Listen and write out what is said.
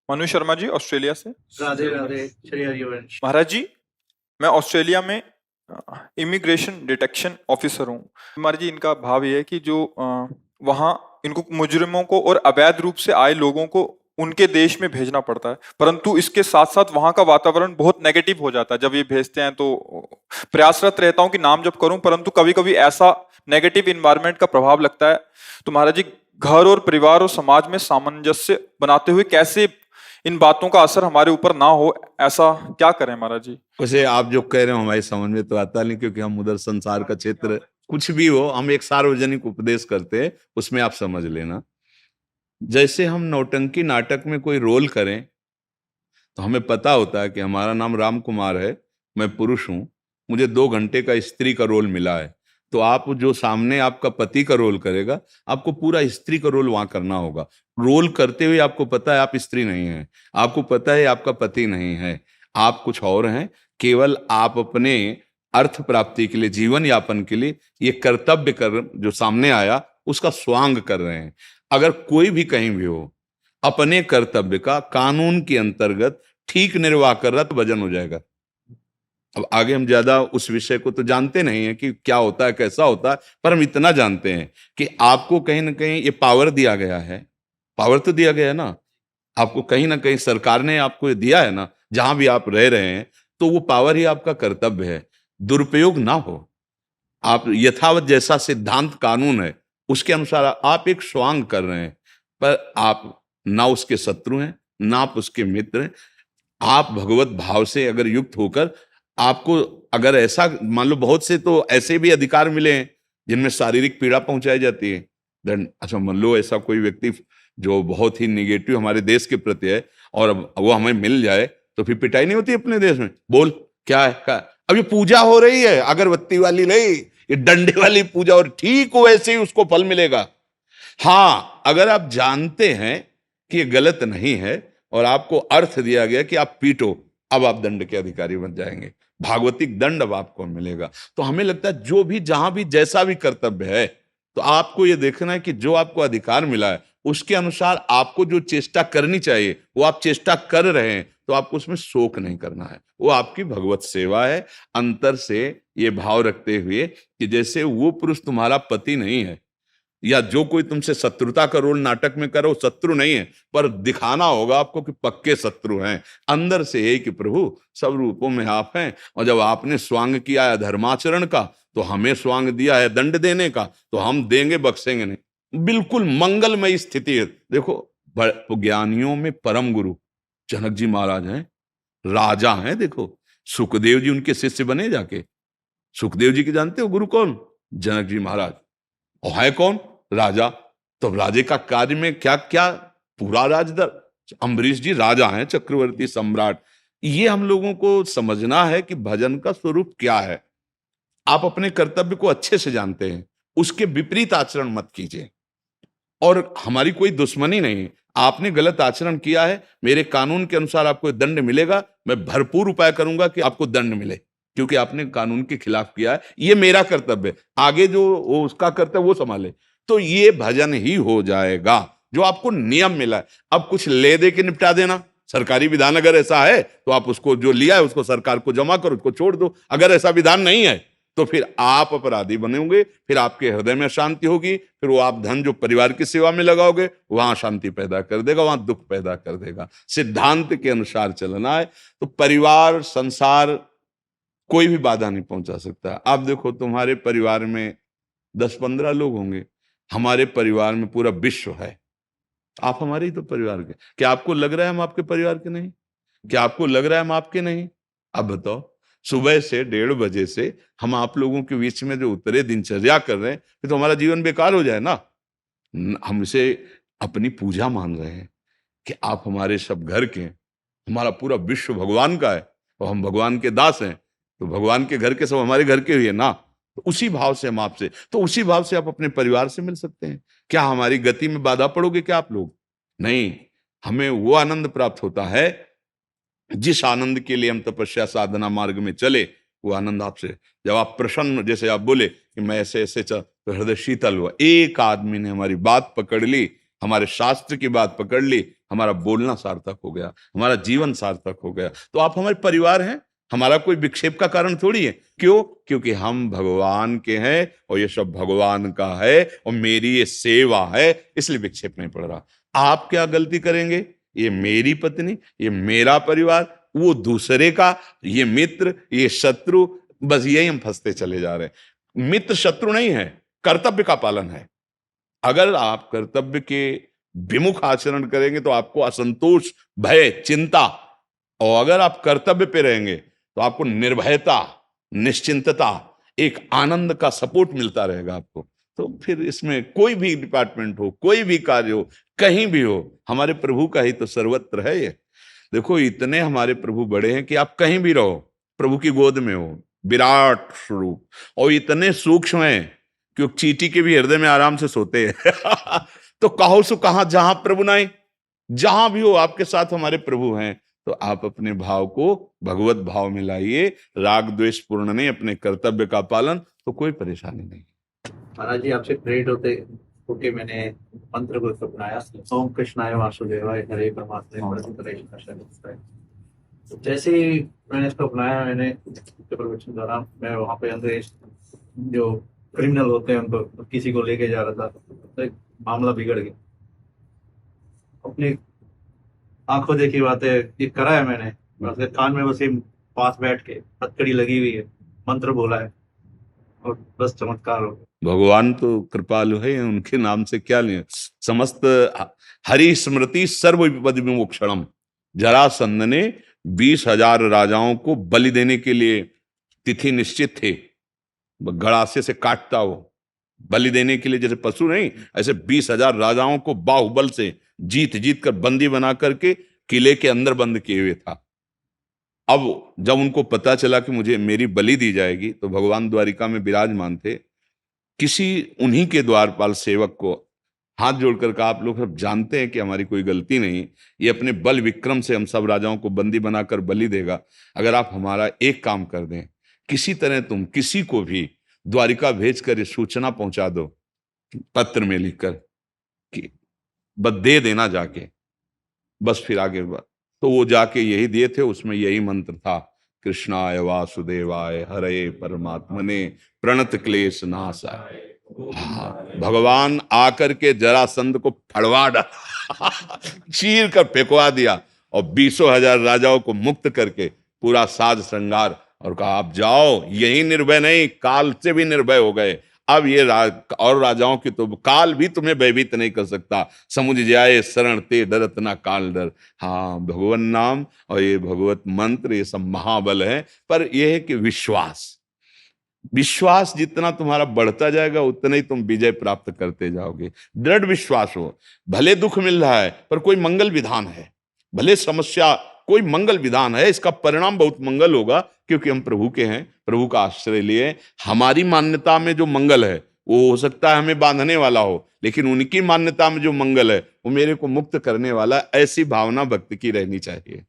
Manu Sharma ji Australia से। राधे राधे श्री हरिवंश। महाराज जी, मैं Australia में इमिग्रेशन डिटेक्शन ऑफिसर हूँ। महाराज जी, इनका भाव ये है कि जो वहाँ इनको मुजरिमों को और अवैध रूप से आए लोगों को उनके देश में भेजना पड़ता है, परंतु इसके साथ साथ वहाँ का वातावरण बहुत नेगेटिव हो जाता है जब ये भेजते हैं। तो प्रयासरत रहता हूँ कि नाम जप करूं, परंतु कभी कभी ऐसा नेगेटिव इन्वायरमेंट का प्रभाव लगता है। तो महाराज जी, घर और परिवार और समाज में सामंजस्य बनाते हुए कैसे इन बातों का असर हमारे ऊपर ना हो, ऐसा क्या करें महाराज जी? वैसे आप जो कह रहे हो हमारी समझ में तो आता नहीं, क्योंकि हम उधर संसार का क्षेत्र कुछ भी हो, हम एक सार्वजनिक उपदेश करते हैं, उसमें आप समझ लेना। जैसे हम नौटंकी नाटक में कोई रोल करें तो हमें पता होता है कि हमारा नाम राम कुमार है, मैं पुरुष हूं, मुझे 2 घंटे का स्त्री का रोल मिला है। तो आप जो सामने आपका पति का रोल करेगा, आपको पूरा स्त्री का रोल वहां करना होगा। रोल करते हुए आपको पता है आप स्त्री नहीं हैं, आपको पता है आपका पति नहीं है, आप कुछ और हैं। केवल आप अपने अर्थ प्राप्ति के लिए, जीवन यापन के लिए ये कर्तव्य कर जो सामने आया उसका स्वांग कर रहे हैं। अगर कोई भी कहीं भी हो, अपने कर्तव्य का कानून के अंतर्गत ठीक निर्वाह कर रहा तो वजन हो जाएगा। अब आगे हम ज्यादा उस विषय को तो जानते नहीं है कि क्या होता है, कैसा होता है, पर हम इतना जानते हैं कि आपको कहीं ना कहीं ये पावर दिया गया है। पावर तो दिया गया है ना आपको, कहीं ना कहीं सरकार ने आपको ये दिया है ना, जहां भी आप रह रहे हैं, तो वो पावर ही आपका कर्तव्य है। दुरुपयोग ना हो। आप यथावत जैसा सिद्धांत कानून है उसके अनुसार आप एक स्वांग कर रहे हैं, पर आप ना उसके शत्रु हैं ना आप उसके मित्र हैं। आप भगवत भाव से अगर युक्त होकर, आपको अगर ऐसा मान लो, बहुत से तो ऐसे भी अधिकार मिले हैं जिनमें शारीरिक पीड़ा पहुंचाई जाती है, देन अच्छा मान लो ऐसा कोई व्यक्ति जो बहुत ही निगेटिव हमारे देश के प्रति है और अब वो हमें मिल जाए तो फिर पिटाई नहीं होती अपने देश में। बोल क्या है क्या? अब ये पूजा हो रही है अगरबत्ती वाली नहीं, ये डंडे वाली पूजा, और ठीक वैसे ही उसको फल मिलेगा। हाँ, अगर आप जानते हैं कि ये गलत नहीं है और आपको अर्थ दिया गया कि आप पीटो, अब आप दंड के अधिकारी बन जाएंगे, भागवतिक दंड अब आपको मिलेगा। तो हमें लगता है जो भी जहां भी जैसा भी कर्तव्य है, तो आपको ये देखना है कि जो आपको अधिकार मिला है उसके अनुसार आपको जो चेष्टा करनी चाहिए वो आप चेष्टा कर रहे हैं, तो आपको उसमें शोक नहीं करना है। वो आपकी भगवत सेवा है। अंतर से ये भाव रखते हुए कि जैसे वो पुरुष तुम्हारा पति नहीं है, या जो कोई तुमसे शत्रुता का रोल नाटक में करो, शत्रु नहीं है, पर दिखाना होगा आपको कि पक्के शत्रु हैं। अंदर से यही कि प्रभु सब रूपों में आप हैं, और जब आपने स्वांग किया है धर्माचरण का, तो हमें स्वांग दिया है दंड देने का, तो हम देंगे, बख्शेंगे नहीं। बिल्कुल मंगलमय स्थिति है। देखो ज्ञानियों में परम गुरु जनक जी महाराज हैं, राजा हैं। देखो सुखदेव जी उनके शिष्य बने जाके। सुखदेव जी के जानते हो गुरु कौन? जनक जी महाराज। और है कौन? राजा। तो राजे का कार्य में क्या क्या, पूरा राजदर। अम्बरीश जी राजा हैं, चक्रवर्ती सम्राट। ये हम लोगों को समझना है कि भजन का स्वरूप क्या है। आप अपने कर्तव्य को अच्छे से जानते हैं, उसके विपरीत आचरण मत कीजिए। और हमारी कोई दुश्मनी नहीं, आपने गलत आचरण किया है, मेरे कानून के अनुसार आपको दंड मिलेगा। मैं भरपूर उपाय करूंगा कि आपको दंड मिले, क्योंकि आपने कानून के खिलाफ किया है। ये मेरा कर्तव्य है, आगे जो वो उसका कर्तव्य वो संभाले। तो ये भजन ही हो जाएगा जो आपको नियम मिला है। अब कुछ ले दे के निपटा देना, सरकारी विधान अगर ऐसा है तो आप उसको जो लिया है उसको सरकार को जमा करो, उसको छोड़ दो। अगर ऐसा विधान नहीं है तो फिर आप अपराधी बनेंगे, फिर आपके हृदय में शांति होगी, फिर वो आप धन जो परिवार की सेवा में लगाओगे वहां शांति पैदा कर देगा, वहां दुख पैदा कर देगा। सिद्धांत के अनुसार चलना है, तो परिवार संसार कोई भी बाधा नहीं पहुंचा सकता। आप देखो तुम्हारे परिवार में 10-15 लोग होंगे, हमारे परिवार में पूरा विश्व है। आप हमारे ही तो परिवार के। क्या आपको लग रहा है हम आपके परिवार के नहीं? क्या आपको लग रहा है हम आपके नहीं? अब बताओ, सुबह से 1:30 बजे से हम आप लोगों के बीच में जो उतरे दिनचर्या कर रहे हैं, तो हमारा जीवन बेकार हो जाए ना। हम इसे अपनी पूजा मान रहे हैं कि आप हमारे सब घर के हैं, हमारा पूरा विश्व भगवान का है और हम भगवान के दास हैं, तो भगवान के घर के सब हमारे घर के ही है ना। तो उसी भाव से हम आपसे, तो उसी भाव से आप अपने परिवार से मिल सकते हैं। क्या हमारी गति में बाधा पड़ोगे क्या आप लोग? नहीं, हमें वो आनंद प्राप्त होता है जिस आनंद के लिए हम तपस्या साधना मार्ग में चले, वो आनंद आपसे। जब आप प्रसन्न, जैसे आप बोले कि मैं ऐसे ऐसे चल, तो हृदय शीतल हुआ। एक आदमी ने हमारी बात पकड़ ली, हमारे शास्त्र की बात पकड़ ली, हमारा बोलना सार्थक हो गया, हमारा जीवन सार्थक हो गया। तो आप हमारे परिवार हैं, हमारा कोई विक्षेप का कारण थोड़ी है। क्यों? क्योंकि हम भगवान के हैं और ये सब भगवान का है और मेरी ये सेवा है, इसलिए विक्षेप नहीं पड़ रहा। आप क्या गलती करेंगे? ये मेरी पत्नी, ये मेरा परिवार, वो दूसरे का, ये मित्र, ये शत्रु, बस यही हम फंसते चले जा रहे हैं। मित्र शत्रु नहीं है, कर्तव्य का पालन है। अगर आप कर्तव्य के विमुख आचरण करेंगे तो आपको असंतोष, भय, चिंता, और अगर आप कर्तव्य पे रहेंगे तो आपको निर्भयता, निश्चिंतता, एक आनंद का सपोर्ट मिलता रहेगा आपको। तो फिर इसमें कोई भी डिपार्टमेंट हो, कोई भी कार्य हो, कहीं भी हो, हमारे प्रभु का ही तो सर्वत्र है ये। देखो, इतने हमारे प्रभु बड़े हैं कि आप कहीं भी रहो, प्रभु की गोद में हो, विराट स्वरूप, और इतने सूक्ष्म हैं कि वो चींटी के भी हृदय में आराम से सोते हैं। तो कहो सो कहां, जहां प्रभु नहीं, जहां भी हो आपके साथ हमारे प्रभु हैं। तो आप अपने भाव को भगवत भाव में लाइए, राग द्वेष पूर्ण नहीं, अपने कर्तव्य का पालन, तो कोई परेशानी नहीं। महाराज जी, आपसे प्रेरित होके मैंने मंत्र को अपनाया, ओम कृष्णाय वासुदेवाय हरे परमात्मा। तो जैसे ही मैंने इसको अपनाया, मैंने प्रवचन दौरान मैं वहां पे अंदर जो क्रिमिनल होते हैं उनको किसी को लेके जा रहा था, तो एक मामला बिगड़ गया। अपनी आंखों देखी बातें ये करा है मैंने, बस कान में बस पास बैठ के हथकड़ी लगी हुई है, मंत्र बोला है और बस चमत्कार हो गया। भगवान तो कृपालु है, उनके नाम से क्या लें। समस्त हरि स्मृति सर्व विपद विमोक्षणम। जरासंध ने 20,000 राजाओं को बलि देने के लिए तिथि निश्चित थे, गड़ासे से काटता वो बलि देने के लिए, जैसे पशु नहीं, ऐसे 20,000 राजाओं को बाहुबल से जीत जीत कर बंदी बना करके किले के अंदर बंद किए हुए था। अब जब उनको पता चला कि मुझे मेरी बलि दी जाएगी, तो भगवान द्वारिका में विराजमान थे, किसी उन्हीं के द्वारपाल सेवक को हाथ जोड़कर कहा, आप लोग सब जानते हैं कि हमारी कोई गलती नहीं, ये अपने बल विक्रम से हम सब राजाओं को बंदी बनाकर बलि देगा। अगर आप हमारा एक काम कर दें, किसी तरह तुम किसी को भी द्वारिका भेजकर ये सूचना पहुंचा दो, पत्र में लिखकर कि बस दे देना जाके, बस फिर आगे बात। तो वो जाके यही दिए थे, उसमें यही मंत्र था, कृष्णाय वासुदेवाय हरे परमात्मने प्रणत क्लेश नाशाय। भगवान आकर के जरासंध को फड़वा डाला, चीर कर फेंकवा दिया, और 20,000 राजाओं को मुक्त करके पूरा साज श्रृंगार, और कहा आप जाओ, यही निर्भय नहीं, काल से भी निर्भय हो गए। अब ये और राजाओं की तो काल भी तुम्हें भयभीत नहीं कर सकता। समुझ जाए शरण ते डरत ना काल डर। हाँ, भगवान नाम और ये भगवत मंत्र, ये सब महाबल है। पर यह है कि विश्वास जितना तुम्हारा बढ़ता जाएगा, उतना ही तुम विजय प्राप्त करते जाओगे। दृढ़ विश्वास हो, भले दुख मिल रहा है पर कोई मंगल विधान है, भले समस्या कोई मंगल विधान है, इसका परिणाम बहुत मंगल होगा, क्योंकि हम प्रभु के हैं, प्रभु का आश्रय लिए। हमारी मान्यता में जो मंगल है वो हो सकता है हमें बांधने वाला हो, लेकिन उनकी मान्यता में जो मंगल है वो मेरे को मुक्त करने वाला, ऐसी भावना भक्त की रहनी चाहिए।